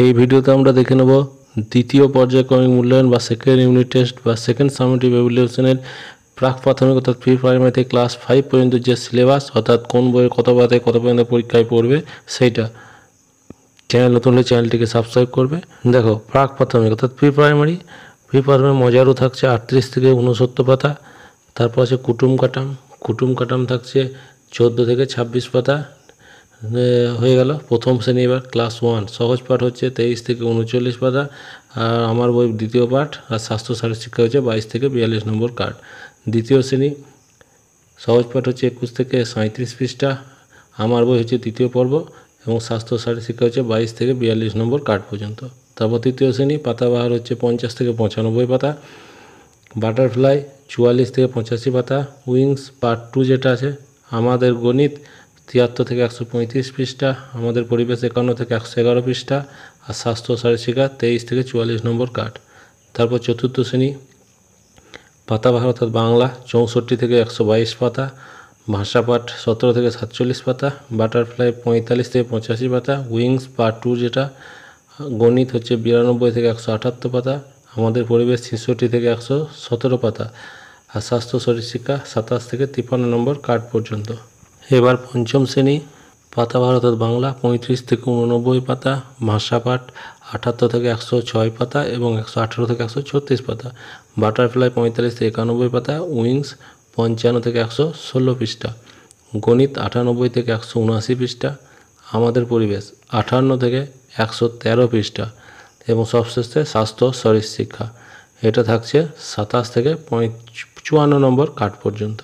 এই ভিডিওতে আমরা দেখে নেব দ্বিতীয় পর্যায়ক্রমিক মূল্যায়ন বা সেকেন্ড ইউনিট টেস্ট বা সেকেন্ড সামেটিভ এভালুয়েশনের প্রাক প্রাথমিক অর্থাৎ প্রি প্রাইমারি থেকে ক্লাস 5 পর্যন্ত যে সিলেবাস অর্থাৎ কোন বইয়ের কত পাতায় কত পর্যন্ত পরীক্ষায় পড়বে সেইটা। চ্যানেল নতুন হলে চ্যানেলটিকে সাবস্ক্রাইব করবে। দেখো প্রাক প্রাথমিক অর্থাৎ প্রি প্রাইমারি মজারও থাকছে 38 থেকে 69 পাতা। তারপর আছে কুটুম কাটাম থাকছে 14 থেকে 26 পাতা। হয়ে গেল প্রথম শ্রেণী। এবার ক্লাস 1 সহজ পাঠ হচ্ছে 23 থেকে 39 পাতা। আর আমার বই দ্বিতীয় পাঠ আর স্বাস্থ্য শারীরিক শিক্ষা হচ্ছে 22 থেকে 42 নম্বর কার্ড। দ্বিতীয় শ্রেণী সহজ পাঠ হচ্ছে 21 থেকে 37 পৃষ্ঠা। আমার বই হচ্ছে তৃতীয় পর্ব এবং স্বাস্থ্য শারীরিক শিক্ষা হচ্ছে 22 থেকে 42 নম্বর কার্ড পর্যন্ত। তারপর তৃতীয় শ্রেণী পাতাবাহার হচ্ছে 50 থেকে 95 পাতা। বাটারফ্লাই 44 থেকে 85 পাতা। উইংস পার্ট 2 যেটা আছে আমাদের গণিত 73 থেকে 135 পৃষ্ঠা। আমাদের পরিবেশ 51 থেকে 111 পৃষ্ঠা। আর স্বাস্থ্য শারীরিক শিক্ষা 23 থেকে 44 নম্বর কার্ড। তারপর চতুর্থ শ্রেণী পাতাবাহার অর্থাৎ বাংলা 64 থেকে 122 পাতা। ভাষাপাঠ 17 থেকে 47 পাতা। বাটারফ্লাই 45 থেকে 85 পাতা। উইংস পার্ট 2 যেটা গণিত হচ্ছে 92 থেকে 178 পাতা। আমাদের পরিবেশ 66 থেকে 117 পাতা। আর স্বাস্থ্য শারীরিক শিক্ষা 27 থেকে 53 নম্বর কার্ড পর্যন্ত। এবার পঞ্চম শ্রেণী পাতাবাহার অর্থাৎ বাংলা 35 থেকে 89 পাতা। ভাষাপাঠ 78 থেকে 106 পাতা এবং 118 থেকে 136 পাতা। বাটারফ্লাই 45 থেকে 91 পাতা। উইংস 55 থেকে 116 পৃষ্ঠা। গণিত 98 থেকে 179 পৃষ্ঠা। আমাদের পরিবেশ 58 থেকে 113 পৃষ্ঠা এবং সবশেষে স্বাস্থ্য শারীরিক শিক্ষা এটা থাকছে 27 থেকে 54 নম্বর কার্ড পর্যন্ত।